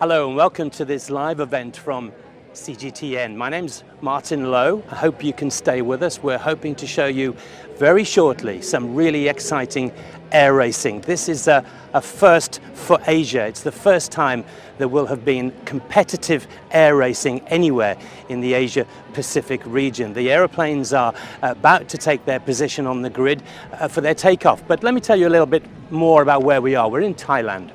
Hello and welcome to this live event from CGTN. My name's Martin Lowe. I hope you can stay with us. We're hoping to show you very shortly some really exciting air racing. This is a first for Asia. It's the first time there will have been competitive air racing anywhere in the Asia Pacific region. The aeroplanes are about to take their position on the grid for their takeoff. But let me tell you a little bit more about where we are. We're in Thailand.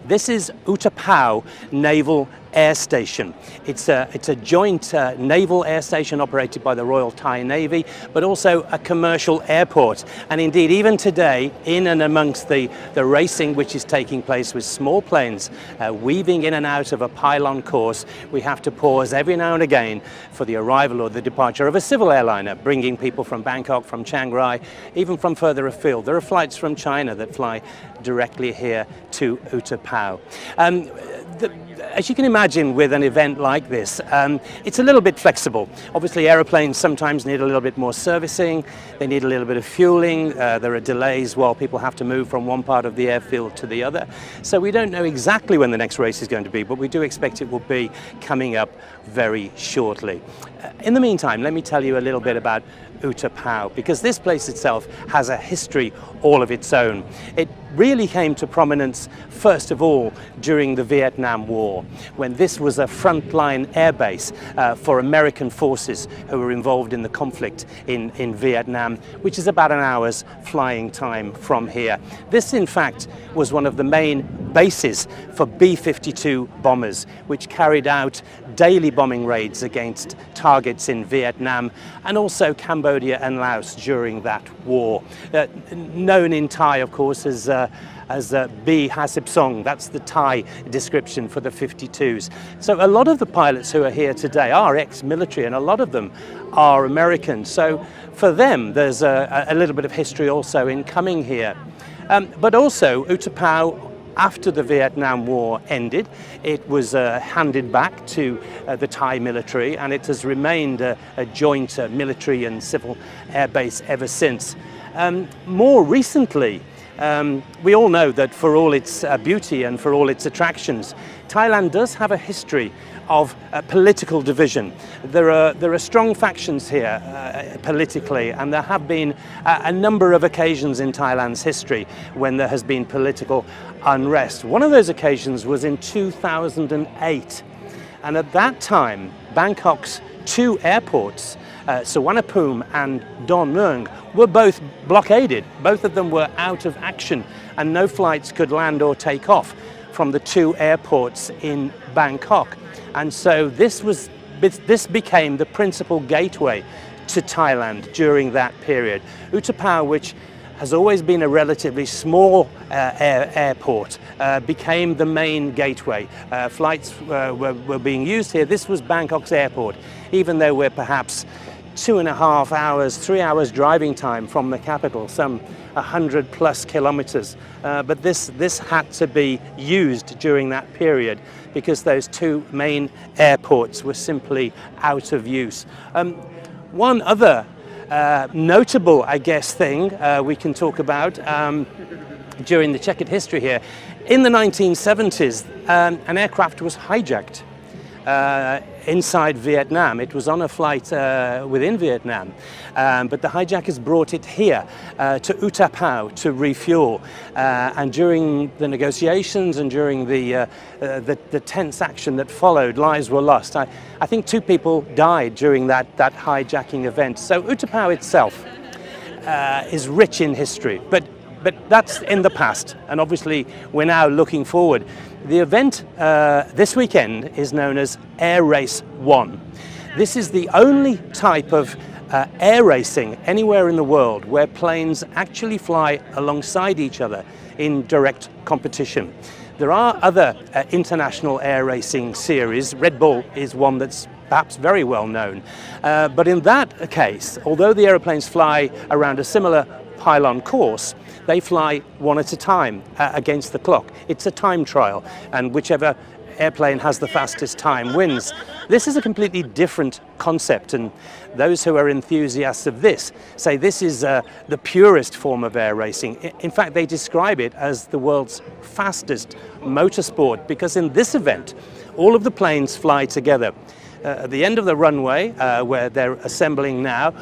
This is Utapao Naval Air Station. It's a joint naval air station operated by the Royal Thai Navy, but also a commercial airport. And indeed, even today, in and amongst the racing which is taking place with small planes weaving in and out of a pylon course, we have to pause every now and again for the arrival or the departure of a civil airliner, bringing people from Bangkok, from Chiang Rai, even from further afield. There are flights from China that fly directly here to Utapao. As you can imagine with an event like this, it's a little bit flexible. Obviously aeroplanes sometimes need a little bit more servicing, they need a little bit of fueling, there are delays while people have to move from one part of the airfield to the other. So we don't know exactly when the next race is going to be, but we do expect it will be coming up very shortly. In the meantime, let me tell you a little bit about Utapao, because this place itself has a history all of its own. It really came to prominence first of all during the Vietnam War, when this was a frontline airbase for American forces who were involved in the conflict in Vietnam, which is about an hour's flying time from here. This in fact was one of the main bases for B-52 bombers, which carried out daily bombing raids against targets in Vietnam and also Cambodia and Laos during that war. Known in Thai, of course, as B Hasip Song. That's the Thai description for the 52s. So a lot of the pilots who are here today are ex-military, and a lot of them are American. So for them, there's a little bit of history also in coming here. But also Utapao, after the Vietnam War ended, it was handed back to the Thai military, and it has remained a joint military and civil air base ever since. More recently, we all know that for all its beauty and for all its attractions, Thailand does have a history of political division. There are strong factions here politically, and there have been a number of occasions in Thailand's history when there has been political unrest. One of those occasions was in 2008, and at that time Bangkok's two airports, Suvarnabhumi and Don Mueang, were both blockaded. Both of them were out of action and no flights could land or take off from the two airports in Bangkok. And so this became the principal gateway to Thailand during that period. Utapao, which has always been a relatively small airport, became the main gateway. Flights were being used here. This was Bangkok's airport, even though we're perhaps 2.5 hours, 3 hours driving time from the capital, some 100+ kilometers. But this had to be used during that period because those two main airports were simply out of use. One other notable, I guess, thing we can talk about during the checkered history here. In the 1970s, an aircraft was hijacked inside Vietnam. It was on a flight within Vietnam, but the hijackers brought it here to Utapao to refuel. And during the negotiations and during the tense action that followed, lives were lost. I think 2 people died during that hijacking event. So Utapao itself is rich in history, but that's in the past, and obviously we're now looking forward. The event this weekend is known as Air Race 1. This is the only type of air racing anywhere in the world where planes actually fly alongside each other in direct competition. There are other international air racing series. Red Bull is one that's perhaps very well known. But in that case, although the aeroplanes fly around a similar pylon course, they fly one at a time against the clock. It's a time trial, and whichever airplane has the fastest time wins. This is a completely different concept, and those who are enthusiasts of this say this is the purest form of air racing. In fact, they describe it as the world's fastest motorsport, because in this event, all of the planes fly together. At the end of the runway, where they're assembling now,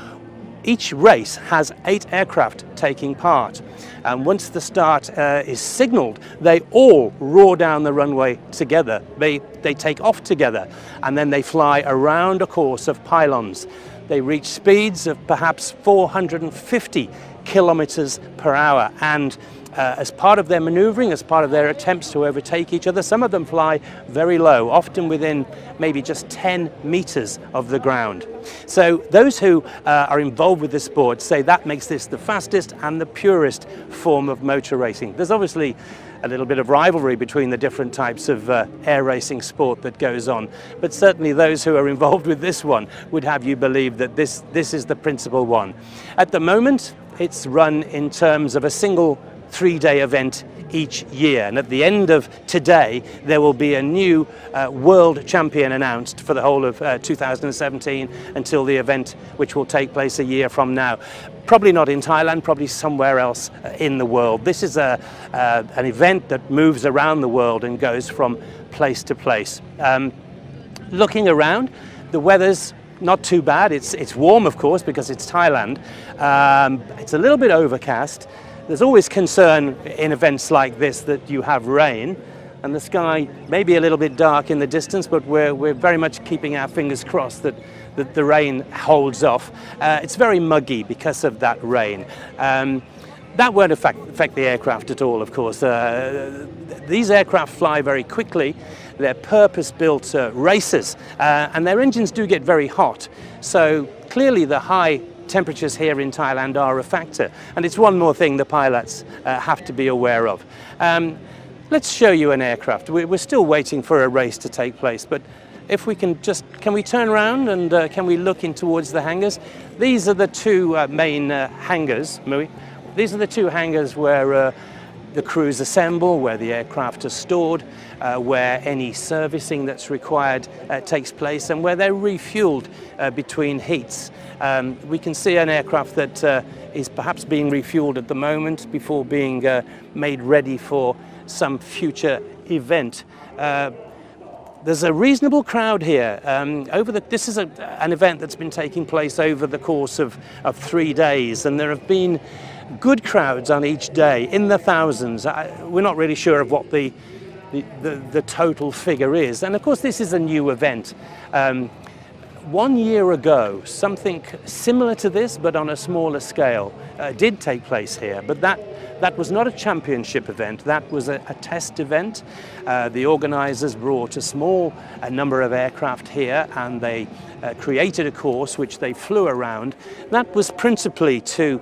each race has 8 aircraft taking part. And once the start is signaled, they all roar down the runway together. They take off together, and then they fly around a course of pylons. They reach speeds of perhaps 450 kilometers per hour, and as part of their maneuvering, as part of their attempts to overtake each other, some of them fly very low, often within maybe just 10 meters of the ground. So those who are involved with this sport say that makes this the fastest and the purest form of motor racing. There's obviously a little bit of rivalry between the different types of air racing sport that goes on, but certainly those who are involved with this one would have you believe that this is the principal one. At the moment, it's run in terms of a single 3-day event each year, and at the end of today there will be a new world champion announced for the whole of 2017 until the event, which will take place a year from now. Probably not in Thailand, probably somewhere else in the world. This is an event that moves around the world and goes from place to place. Looking around, the weather's not too bad. It's warm, of course, because it's Thailand. It's a little bit overcast. There's always concern in events like this that you have rain, and the sky may be a little bit dark in the distance, but we're very much keeping our fingers crossed that the rain holds off. It's very muggy because of that rain. That won't affect the aircraft at all, of course. These aircraft fly very quickly. They're purpose-built racers, and their engines do get very hot. So clearly the high temperatures here in Thailand are a factor, and it's one more thing the pilots have to be aware of. Let's show you an aircraft. We're still waiting for a race to take place, but if we can we turn around and can we look in towards the hangars? These are the two main hangars, Mui. These are the two hangars where the crews assemble, where the aircraft are stored, where any servicing that's required takes place, and where they're refueled between heats. We can see an aircraft that is perhaps being refueled at the moment before being made ready for some future event. There's a reasonable crowd here. This is an event that's been taking place over the course of 3 days, and there have been good crowds on each day, in the thousands. We're not really sure of what the total figure is. And of course, this is a new event. 1 year ago, something similar to this, but on a smaller scale, did take place here. But that was not a championship event. That was a test event. The organizers brought a small number of aircraft here, and they created a course which they flew around. That was principally to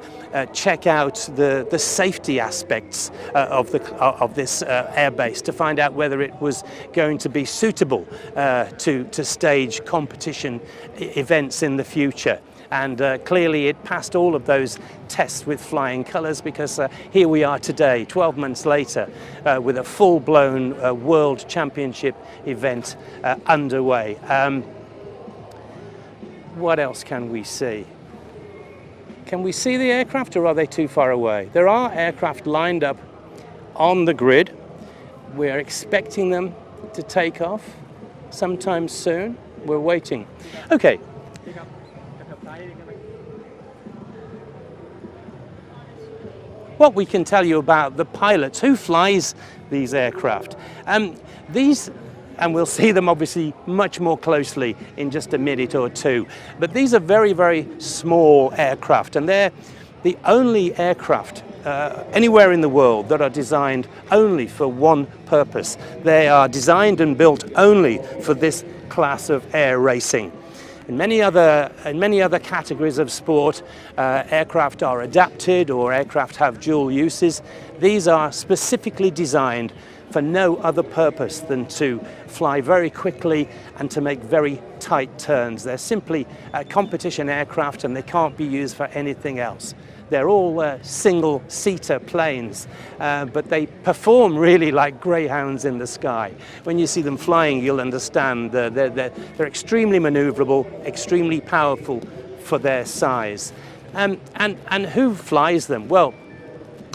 check out the safety aspects of this airbase, to find out whether it was going to be suitable to stage competition events in the future. And clearly it passed all of those tests with flying colours, because here we are today, 12 months later, with a full-blown World Championship event underway. What else can we see? Can we see the aircraft, or are they too far away? There are aircraft lined up on the grid. We're expecting them to take off sometime soon. We're waiting. Okay. What we can tell you about the pilots, who flies these aircraft. And we'll see them obviously much more closely in just a minute or two. But these are very, very small aircraft, and they're the only aircraft anywhere in the world that are designed only for one purpose. They are designed and built only for this class of air racing. In many other categories of sport, aircraft are adapted, or aircraft have dual uses. These are specifically designed for no other purpose than to fly very quickly and to make very tight turns. They're simply competition aircraft, and they can't be used for anything else. They're all single-seater planes, but they perform really like greyhounds in the sky. When you see them flying, you'll understand they're extremely maneuverable, extremely powerful for their size. And who flies them? Well,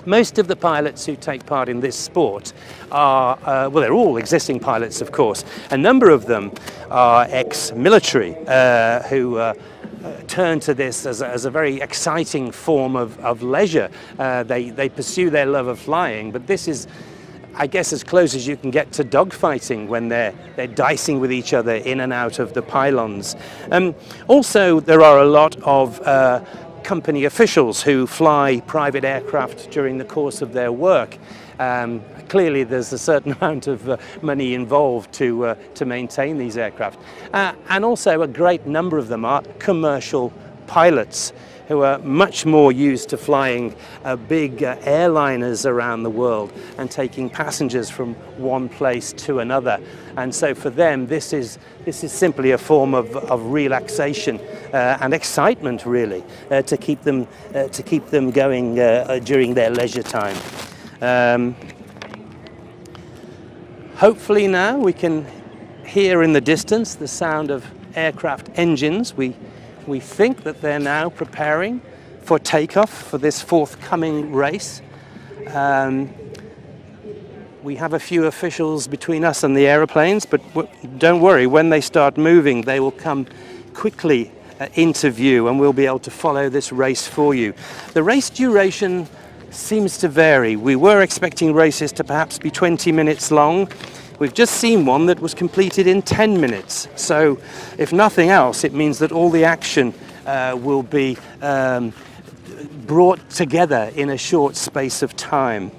most of the pilots who take part in this sport are, well, they're all existing pilots, of course. A number of them are ex-military who turn to this as a very exciting form of leisure. They pursue their love of flying, but this is, I guess, as close as you can get to dogfighting when they're dicing with each other in and out of the pylons. Also, there are a lot of company officials who fly private aircraft during the course of their work. Clearly there's a certain amount of money involved to maintain these aircraft. And also a great number of them are commercial pilots who are much more used to flying big airliners around the world and taking passengers from one place to another. And so for them, this is simply a form of relaxation and excitement, really, to keep them going during their leisure time. Hopefully now we can hear in the distance the sound of aircraft engines. We think that they're now preparing for takeoff for this forthcoming race. We have a few officials between us and the aeroplanes, but don't worry, when they start moving, they will come quickly into view and we'll be able to follow this race for you. The race duration seems to vary. We were expecting races to perhaps be 20 minutes long. We've just seen one that was completed in 10 minutes. So if nothing else, it means that all the action will be brought together in a short space of time.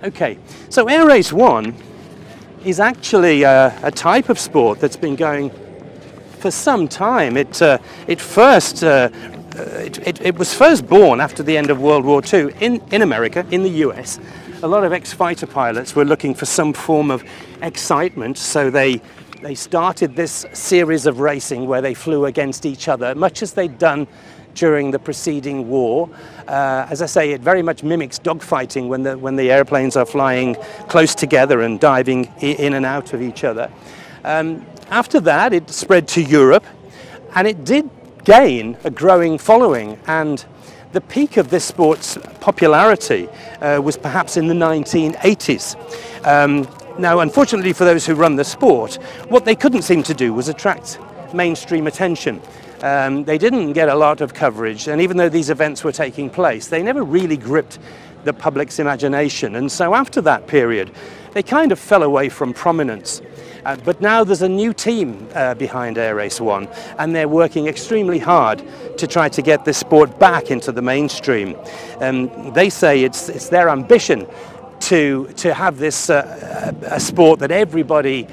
Okay, so Air Race 1 is actually a type of sport that's been going for some time. It was first born after the end of World War II in America, in the US. A lot of ex-fighter pilots were looking for some form of excitement, so they started this series of racing where they flew against each other, much as they'd done during the preceding war. As I say, it very much mimics dogfighting when the airplanes are flying close together and diving in and out of each other. After that, it spread to Europe, and it did gain a growing following, and the peak of this sport's popularity was perhaps in the 1980s. Now, unfortunately for those who run the sport, what they couldn't seem to do was attract mainstream attention. They didn't get a lot of coverage, and even though these events were taking place, they never really gripped the public's imagination. And so after that period, they kind of fell away from prominence. But now there's a new team behind Air Race 1, and they're working extremely hard to try to get this sport back into the mainstream. They say it's their ambition to have this a sport that everybody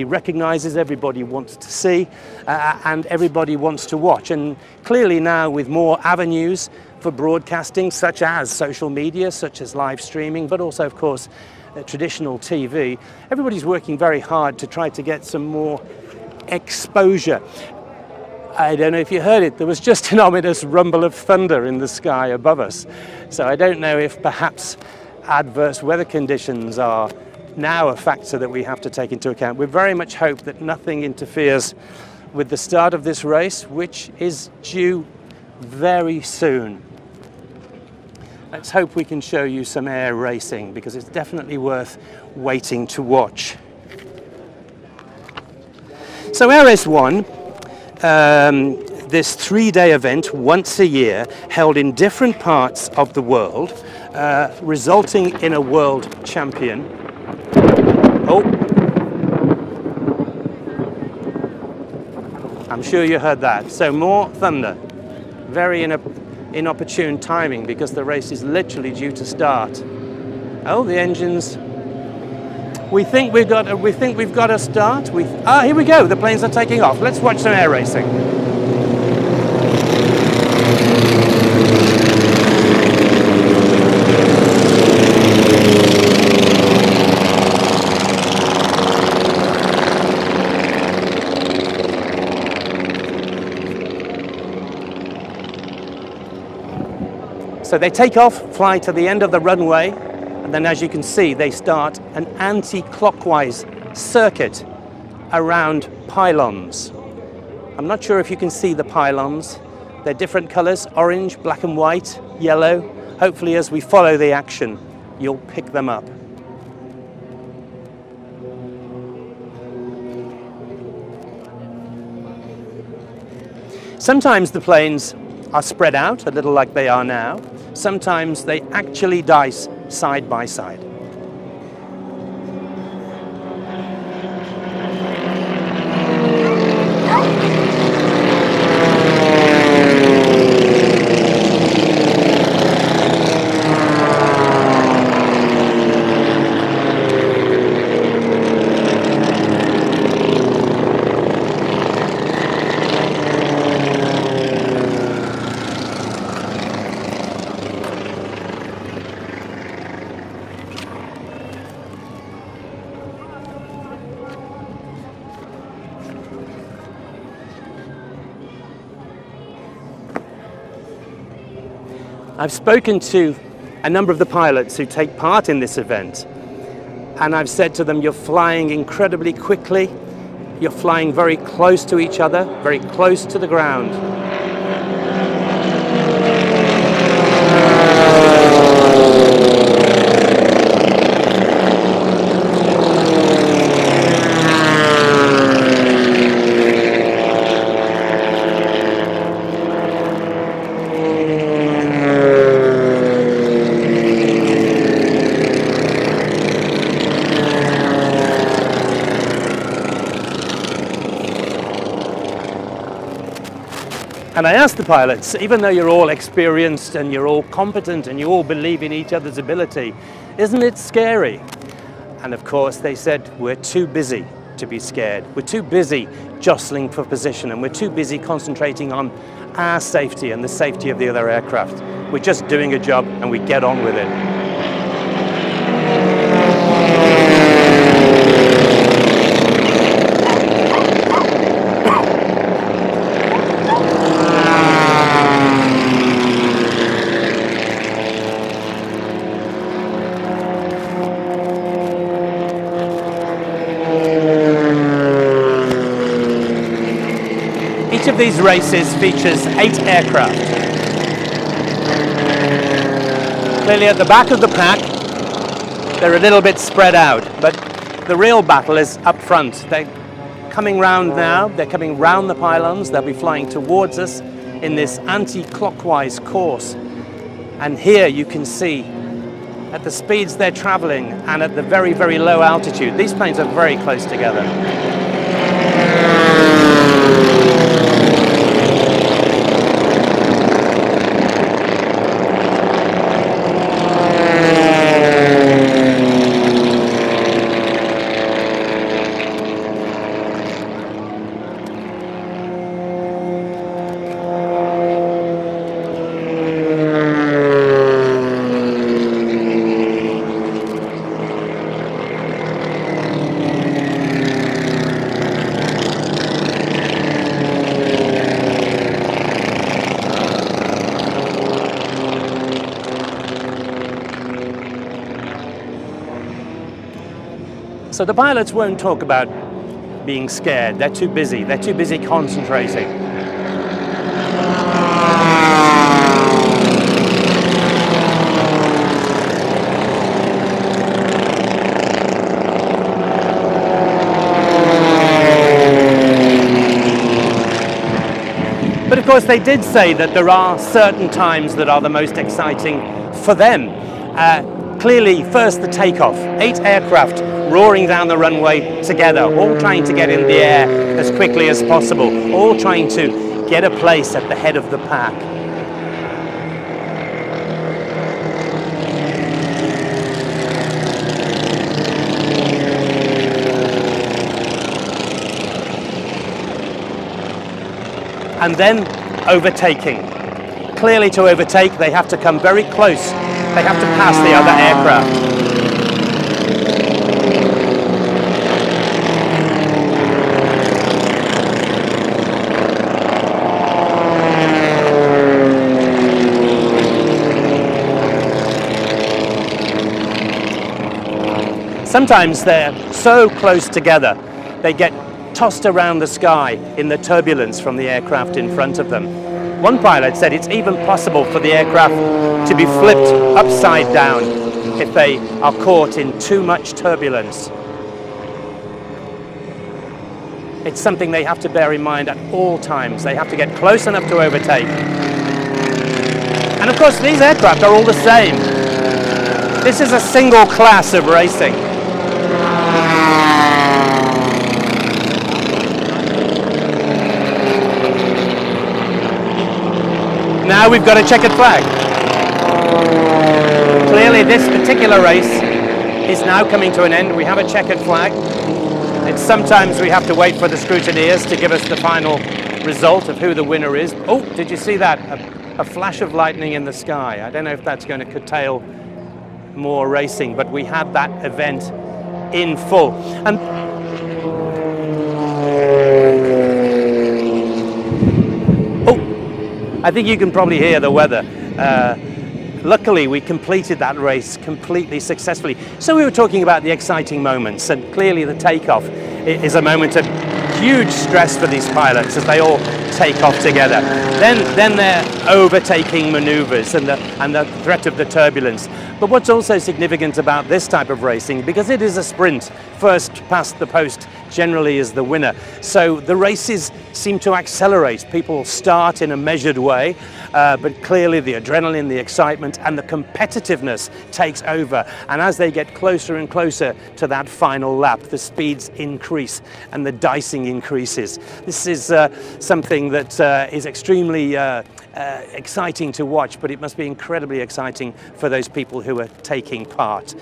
recognizes, everybody wants to see, and everybody wants to watch. And clearly now, with more avenues for broadcasting, such as social media, such as live streaming, but also, of course, traditional TV, everybody's working very hard to try to get some more exposure. I don't know if you heard it, there was just an ominous rumble of thunder in the sky above us. So I don't know if perhaps adverse weather conditions are now a factor that we have to take into account. We very much hope that nothing interferes with the start of this race, which is due very soon. Let's hope we can show you some air racing, because it's definitely worth waiting to watch. So Air Race 1, this 3-day event once a year, held in different parts of the world, resulting in a world champion. Oh, I'm sure you heard that. So more thunder, very inopportune timing, because the race is literally due to start. Oh, the engines. We think we've got a start. Here we go. The planes are taking off. Let's watch some air racing. So they take off, fly to the end of the runway, and then as you can see, they start an anti-clockwise circuit around pylons. I'm not sure if you can see the pylons. They're different colors, orange, black and white, yellow. Hopefully as we follow the action, you'll pick them up. Sometimes the planes are spread out, a little like they are now. Sometimes they actually dice side by side. I've spoken to a number of the pilots who take part in this event, and I've said to them, you're flying incredibly quickly, you're flying very close to each other, very close to the ground. And I asked the pilots, even though you're all experienced and you're all competent and you all believe in each other's ability, isn't it scary? And of course they said, we're too busy to be scared. We're too busy jostling for position, and we're too busy concentrating on our safety and the safety of the other aircraft. We're just doing a job and we get on with it. Each of these races features 8 aircraft. Clearly at the back of the pack, they're a little bit spread out, but the real battle is up front. They're coming round now, they're coming round the pylons, they'll be flying towards us in this anti-clockwise course. And here you can see at the speeds they're traveling and at the very, very low altitude, these planes are very close together. So the pilots won't talk about being scared. They're too busy. They're too busy concentrating. But of course they did say that there are certain times that are the most exciting for them. Clearly, first the takeoff. 8 aircraft roaring down the runway together, all trying to get in the air as quickly as possible, all trying to get a place at the head of the pack. And then overtaking. Clearly to overtake, they have to come very close. They have to pass the other aircraft. Sometimes they're so close together, they get tossed around the sky in the turbulence from the aircraft in front of them. One pilot said it's even possible for the aircraft to be flipped upside down if they are caught in too much turbulence. It's something they have to bear in mind at all times. They have to get close enough to overtake. And of course, these aircraft are all the same. This is a single class of racing. Now we've got a checkered flag. Clearly this particular race is now coming to an end. We have a checkered flag. It's sometimes we have to wait for the scrutineers to give us the final result of who the winner is. Oh, did you see that? A flash of lightning in the sky. I don't know if that's going to curtail more racing, but we had that event in full. And oh, I think you can probably hear the weather. Luckily, we completed that race completely successfully. So we were talking about the exciting moments, and clearly the takeoff is a moment of huge stress for these pilots as they all take off together. Then they're overtaking maneuvers and the threat of the turbulence. But what's also significant about this type of racing, because it is a sprint, first past the post generally is the winner. So the races seem to accelerate. People start in a measured way, but clearly the adrenaline, the excitement and the competitiveness takes over. And as they get closer and closer to that final lap, the speeds increase and the dicing increases. This is something that is extremely exciting to watch, but it must be incredibly exciting for those people who are taking part.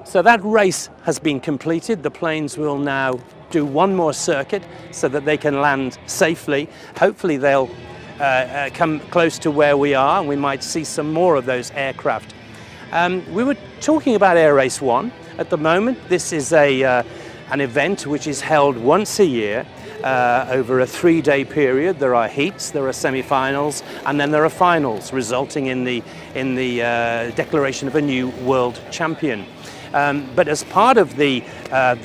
So that race has been completed. The planes will now do one more circuit so that they can land safely. Hopefully they'll come close to where we are, and we might see some more of those aircraft. We were talking about Air Race 1. At the moment, this is an event which is held once a year over a 3-day period. There are heats, there are semi-finals, and then there are finals, resulting in the declaration of a new world champion. But as part of the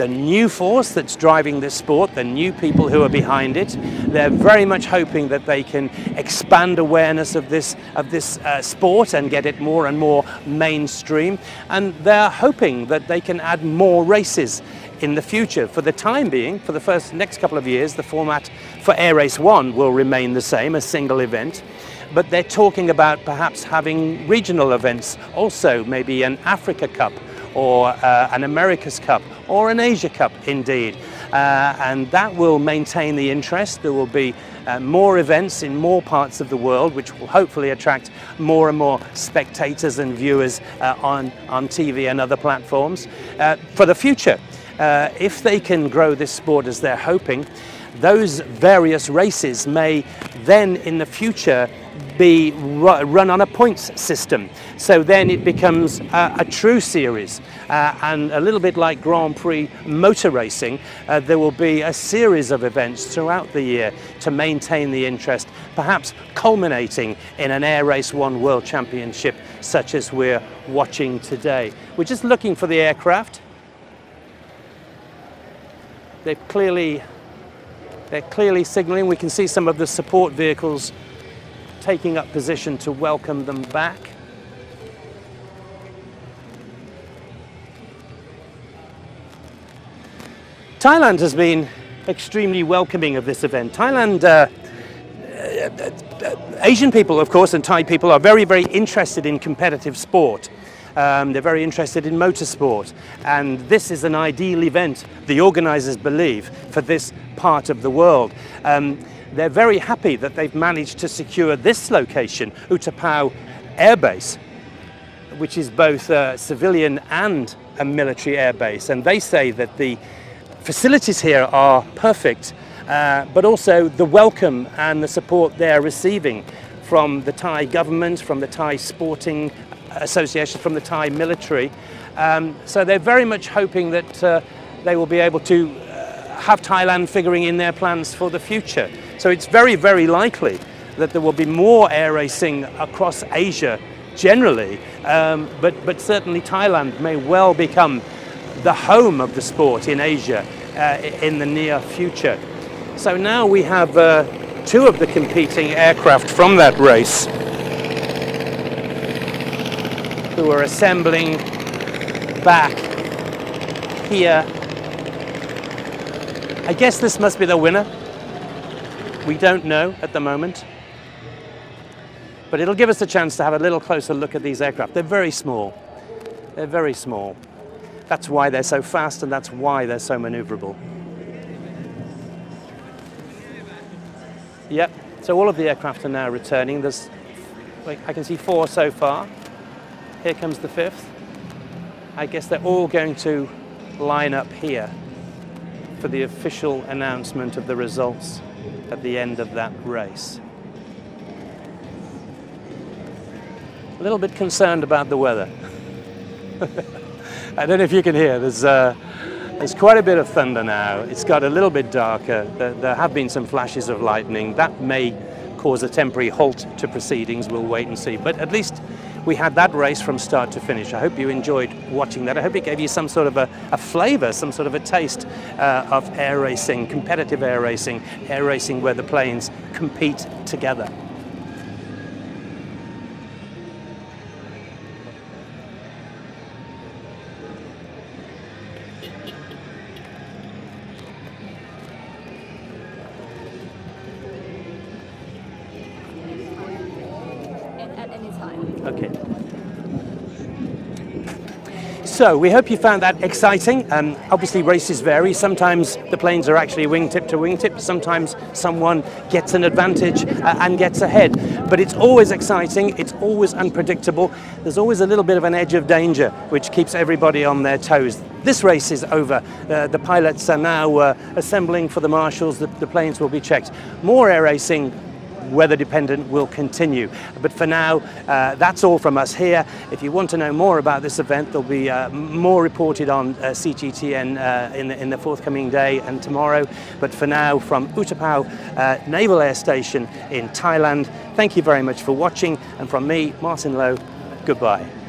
new force that's driving this sport, the new people who are behind it, they're very much hoping that they can expand awareness of this sport and get it more and more mainstream. And they're hoping that they can add more races in the future. For the time being, for the next couple of years, the format for Air Race 1 will remain the same, a single event. But they're talking about perhaps having regional events also, maybe an Africa Cup, or an America's Cup, or an Asia Cup indeed. And that will maintain the interest. There will be more events in more parts of the world, which will hopefully attract more and more spectators and viewers on TV and other platforms. For the future, if they can grow this sport as they're hoping, those various races may then in the future be run on a points system. So then it becomes a true series, and a little bit like Grand Prix motor racing, there will be a series of events throughout the year to maintain the interest, perhaps culminating in an Air Race 1 World Championship such as we're watching today. We're just looking for the aircraft. They're clearly signaling. We can see some of the support vehicles taking up position to welcome them back. Thailand has been extremely welcoming of this event. Thailand, Asian people, of course, and Thai people are very, very interested in competitive sport. They're very interested in motorsport, and this is an ideal event, the organisers believe, for this part of the world. They're very happy that they've managed to secure this location, Utapao Air Base, which is both a civilian and a military air base. And they say that the facilities here are perfect, but also the welcome and the support they're receiving from the Thai government, from the Thai sporting association, from the Thai military. So they're very much hoping that they will be able to have Thailand figuring in their plans for the future. So it's very, very likely that there will be more air racing across Asia generally, but certainly Thailand may well become the home of the sport in Asia in the near future. So now we have two of the competing aircraft from that race who are assembling back here. I guess this must be the winner. We don't know at the moment. But it'll give us a chance to have a little closer look at these aircraft. They're very small. They're very small. That's why they're so fast, and that's why they're so maneuverable. Yep, so all of the aircraft are now returning. There's, I can see 4 so far. Here comes the 5th. I guess they're all going to line up here for the official announcement of the results at the end of that race. A little bit concerned about the weather. I don't know if you can hear, there's quite a bit of thunder now. It's got a little bit darker. There have been some flashes of lightning. That may cause a temporary halt to proceedings. We'll wait and see. But at least we had that race from start to finish. I hope you enjoyed watching that. I hope it gave you some sort of a flavor, some sort of a taste of air racing, competitive air racing where the planes compete together. Okay. So we hope you found that exciting. Obviously races vary. Sometimes the planes are actually wingtip to wingtip. Sometimes someone gets an advantage and gets ahead. But it's always exciting. It's always unpredictable. There's always a little bit of an edge of danger, which keeps everybody on their toes. This race is over. The pilots are now assembling for the marshals. The planes will be checked. More air racing, weather dependent, will continue. But for now, that's all from us here. If you want to know more about this event, there'll be more reported on CGTN in the forthcoming day and tomorrow. But for now, from Utapao Naval Air Station in Thailand, thank you very much for watching. And from me, Martin Lowe, goodbye.